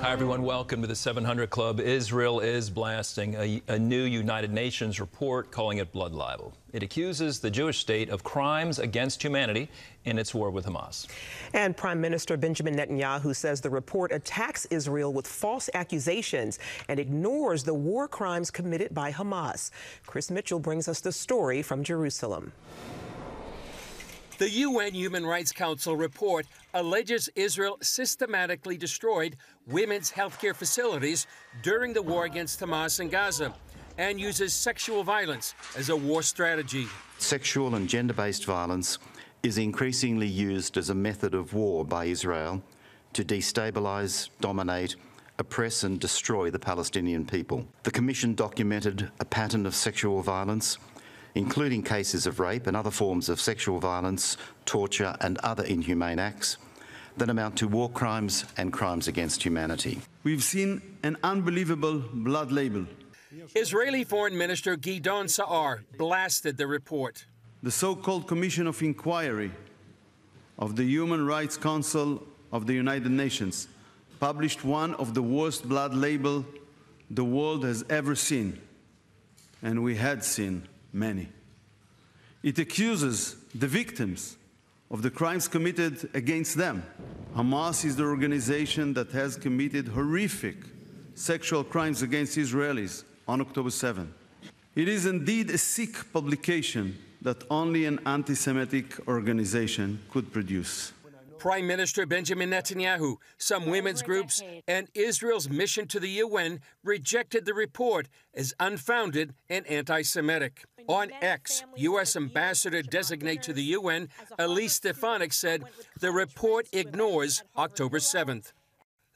Hi, everyone. Welcome to the 700 Club. Israel is blasting a new United Nations report, calling it blood libel. It accuses the Jewish state of crimes against humanity in its war with Hamas. And Prime Minister Benjamin Netanyahu says the report attacks Israel with false accusations and ignores the war crimes committed by Hamas. Chris Mitchell brings us the story from Jerusalem. The UN Human Rights Council report alleges Israel systematically destroyed women's healthcare facilities during the war against Hamas in Gaza and uses sexual violence as a war strategy. Sexual and gender-based violence is increasingly used as a method of war by Israel to destabilise, dominate, oppress and destroy the Palestinian people. The Commission documented a pattern of sexual violence, including cases of rape and other forms of sexual violence, torture and other inhumane acts that amount to war crimes and crimes against humanity. We've seen an unbelievable blood label. Israeli Foreign Minister Gideon Sa'ar blasted the report. The so-called Commission of Inquiry of the Human Rights Council of the United Nations published one of the worst blood labels the world has ever seen, and we had seen many. It accuses the victims of the crimes committed against them. Hamas is the organization that has committed horrific sexual crimes against Israelis on October 7. It is indeed a sick publication that only an anti-Semitic organization could produce. Prime Minister Benjamin Netanyahu, some women's groups, and Israel's mission to the UN rejected the report as unfounded and anti-Semitic. On X, U.S. Ambassador-designate to the UN, Elise Stefanik, said the report ignores October 7th.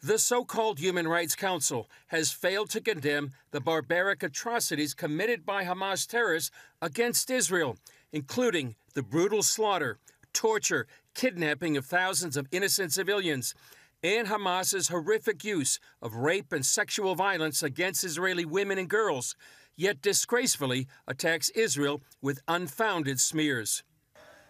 The so-called Human Rights Council has failed to condemn the barbaric atrocities committed by Hamas terrorists against Israel, including the brutal slaughter, torture, kidnapping of thousands of innocent civilians, and Hamas's horrific use of rape and sexual violence against Israeli women and girls, yet disgracefully attacks Israel with unfounded smears.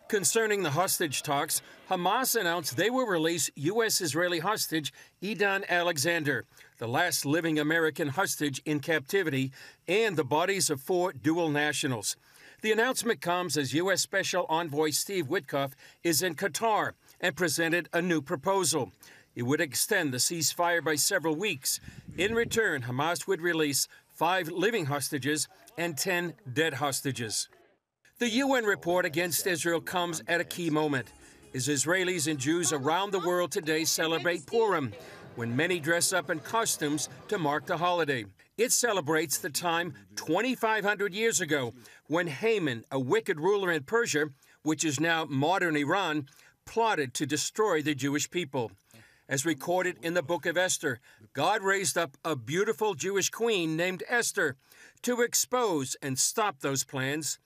Concerning the hostage talks, Hamas announced they will release U.S.-Israeli hostage Edan Alexander, the last living American hostage in captivity, and the bodies of 4 dual nationals. The announcement comes as U.S. Special Envoy Steve Witkoff is in Qatar and presented a new proposal. It would extend the ceasefire by several weeks. In return, Hamas would release 5 living hostages and 10 dead hostages. The UN report against Israel comes at a key moment, as Israelis and Jews around the world today celebrate Purim, when many dress up in costumes to mark the holiday. It celebrates the time 2,500 years ago when Haman, a wicked ruler in Persia, which is now modern Iran, plotted to destroy the Jewish people. As recorded in the book of Esther, God raised up a beautiful Jewish queen named Esther to expose and stop those plans.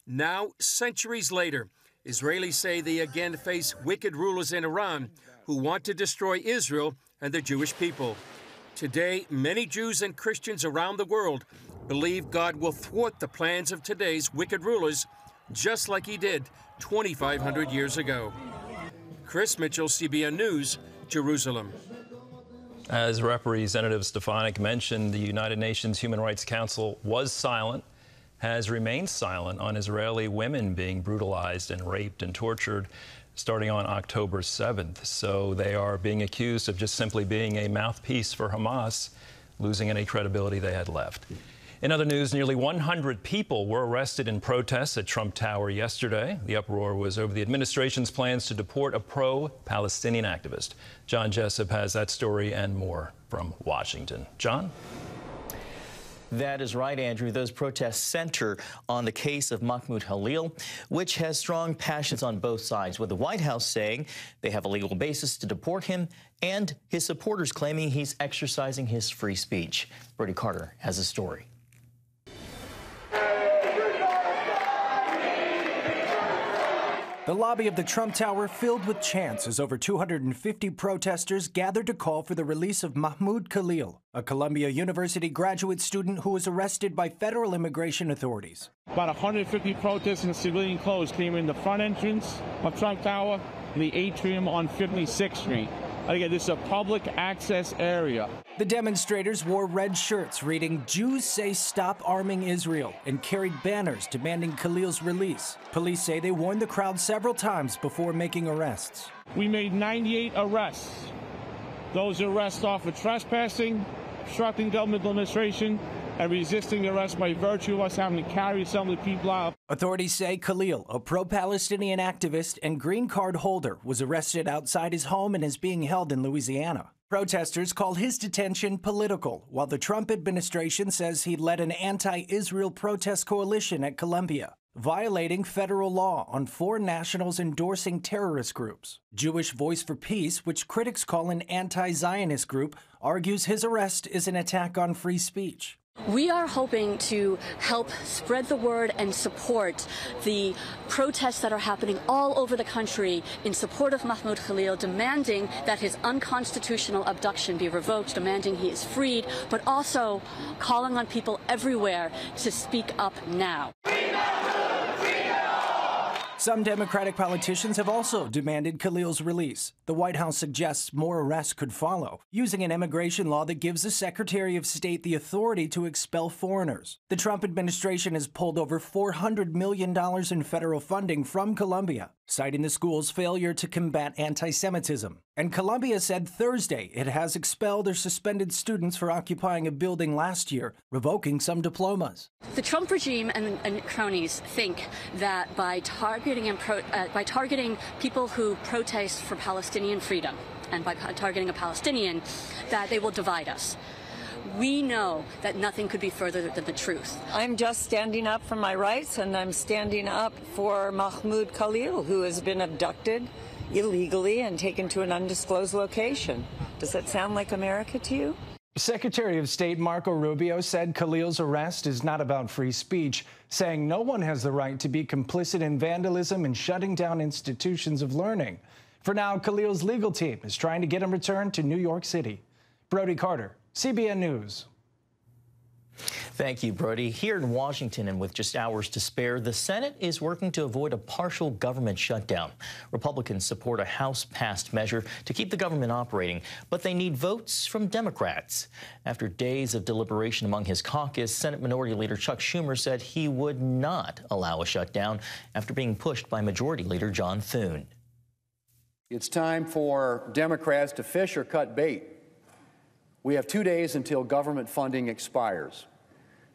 Now, centuries later, Israelis say they again face wicked rulers in Iran who want to destroy Israel and the Jewish people. Today, many Jews and Christians around the world believe God will thwart the plans of today's wicked rulers, just like he did 2,500 years ago. Chris Mitchell, CBN News, Jerusalem. As Representative Stefanik mentioned, the United Nations Human Rights Council was silent, has remained silent on Israeli women being brutalized and raped and tortured starting on October 7th. So they are being accused of just simply being a mouthpiece for Hamas, losing any credibility they had left. In other news, nearly 100 people were arrested in protests at Trump Tower yesterday. The uproar was over the administration's plans to deport a pro-Palestinian activist. John Jessup has that story and more from Washington. John? That is right, Andrew. Those protests center on the case of Mahmoud Khalil, which has strong passions on both sides, with the White House saying they have a legal basis to deport him and his supporters claiming he's exercising his free speech. Brody Carter has a story. The lobby of the Trump Tower filled with chants as over 250 protesters gathered to call for the release of Mahmoud Khalil, a Columbia University graduate student who was arrested by federal immigration authorities. About 150 protesters in civilian clothes came in the front entrance of Trump Tower and the atrium on 56th Street. Again, this is a public access area. The demonstrators wore red shirts reading "Jews say stop arming Israel" and carried banners demanding Khalil's release. Police say they warned the crowd several times before making arrests. We made 98 arrests. Those arrests are for trespassing, obstructing government administration, and resisting arrest by virtue of us having to carry some of the people out. Authorities say Khalil, a pro-Palestinian activist and green card holder, was arrested outside his home and is being held in Louisiana. Protesters call his detention political, while the Trump administration says he led an anti-Israel protest coalition at Columbia, violating federal law on foreign nationals endorsing terrorist groups. Jewish Voice for Peace, which critics call an anti-Zionist group, argues his arrest is an attack on free speech. We are hoping to help spread the word and support the protests that are happening all over the country in support of Mahmoud Khalil, demanding that his unconstitutional abduction be revoked, demanding he is freed, but also calling on people everywhere to speak up now. Some Democratic politicians have also demanded Khalil's release. The White House suggests more arrests could follow, using an immigration law that gives the Secretary of State the authority to expel foreigners. The Trump administration has pulled over $400 million in federal funding from Columbia, citing the school's failure to combat anti-Semitism. And Columbia said Thursday it has expelled or suspended students for occupying a building last year, revoking some diplomas. The Trump regime and cronies think that by targeting people who protest for Palestinian freedom and by targeting a Palestinian, that they will divide us. We know that nothing could be further than the truth. I'm just standing up for my rights, and I'm standing up for Mahmoud Khalil, who has been abducted illegally and taken to an undisclosed location. Does that sound like America to you? Secretary of State Marco Rubio said Khalil's arrest is not about free speech, saying no one has the right to be complicit in vandalism and shutting down institutions of learning. For now, Khalil's legal team is trying to get him returned to New York City. Brody Carter, CBN News. Thank you, Brody. Here in Washington, and with just hours to spare, the Senate is working to avoid a partial government shutdown. Republicans support a House-passed measure to keep the government operating, but they need votes from Democrats. After days of deliberation among his caucus, Senate Minority Leader Chuck Schumer said he would not allow a shutdown after being pushed by Majority Leader John Thune. It's time for Democrats to fish or cut bait. We have 2 days until government funding expires.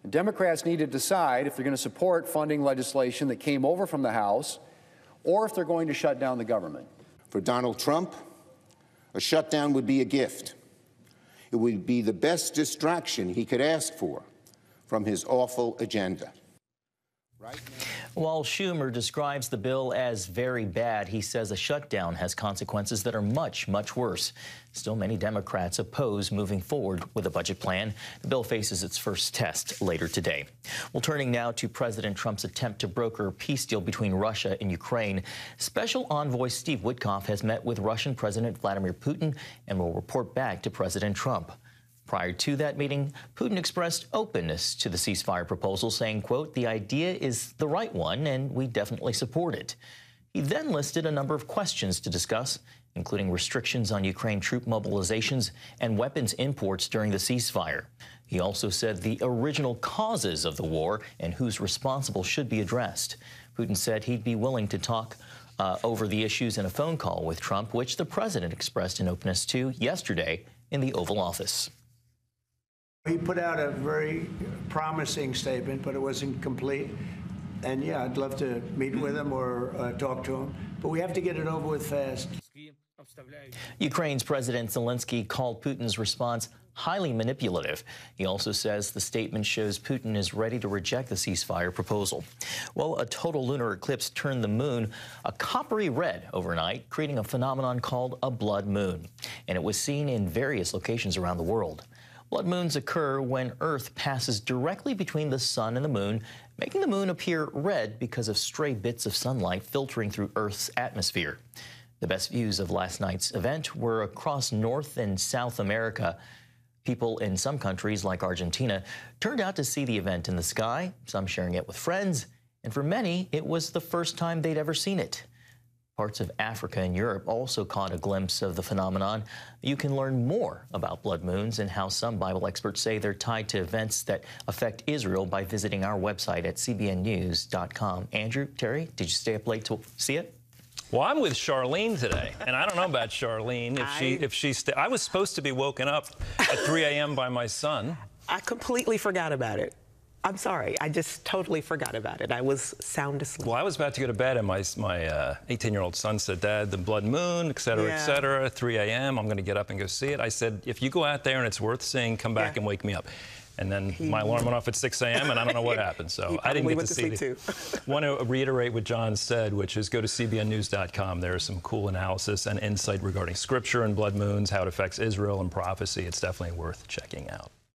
And Democrats need to decide if they're going to support funding legislation that came over from the House or if they're going to shut down the government. For Donald Trump, a shutdown would be a gift. It would be the best distraction he could ask for from his awful agenda. While Schumer describes the bill as very bad, he says a shutdown has consequences that are much, much worse. Still, many Democrats oppose moving forward with a budget plan. The bill faces its first test later today. Well, turning now to President Trump's attempt to broker a peace deal between Russia and Ukraine. Special Envoy Steve Witkoff has met with Russian President Vladimir Putin and will report back to President Trump. Prior to that meeting, Putin expressed openness to the ceasefire proposal, saying, quote, "The idea is the right one, and we definitely support it." He then listed a number of questions to discuss, including restrictions on Ukraine troop mobilizations and weapons imports during the ceasefire. He also said the original causes of the war and who's responsible should be addressed. Putin said he'd be willing to talk over the issues in a phone call with Trump, which the president expressed an openness to yesterday in the Oval Office. He put out a very promising statement, but it wasn't complete. And yeah, I'd love to meet with him or talk to him, but we have to get it over with fast. Ukraine's President Zelensky called Putin's response highly manipulative. He also says the statement shows Putin is ready to reject the ceasefire proposal. Well, a total lunar eclipse turned the moon a coppery red overnight, creating a phenomenon called a blood moon. And it was seen in various locations around the world. Blood moons occur when Earth passes directly between the sun and the moon, making the moon appear red because of stray bits of sunlight filtering through Earth's atmosphere. The best views of last night's event were across North and South America. People in some countries, like Argentina, turned out to see the event in the sky, some sharing it with friends, and for many, it was the first time they'd ever seen it. Parts of Africa and Europe also caught a glimpse of the phenomenon. You can learn more about blood moons and how some Bible experts say they're tied to events that affect Israel by visiting our website at cbnnews.com. Andrew, Terry, did you stay up late to see it? Well, I'm with Charlene today, and I don't know about Charlene. I was supposed to be woken up at 3 a.m. by my son. I completely forgot about it. I'm sorry. I just totally forgot about it. I was sound asleep. Well, I was about to go to bed, and my 18-year-old son said, Dad, the blood moon, et cetera, 3 a.m., I'm going to get up and go see it. I said, if you go out there and it's worth seeing, come back and wake me up. And then my alarm went off at 6 a.m., and I don't know what happened. So I didn't get to see it. I want to reiterate what John said, which is go to cbnnews.com. There is some cool analysis and insight regarding Scripture and blood moons, how it affects Israel and prophecy. It's definitely worth checking out.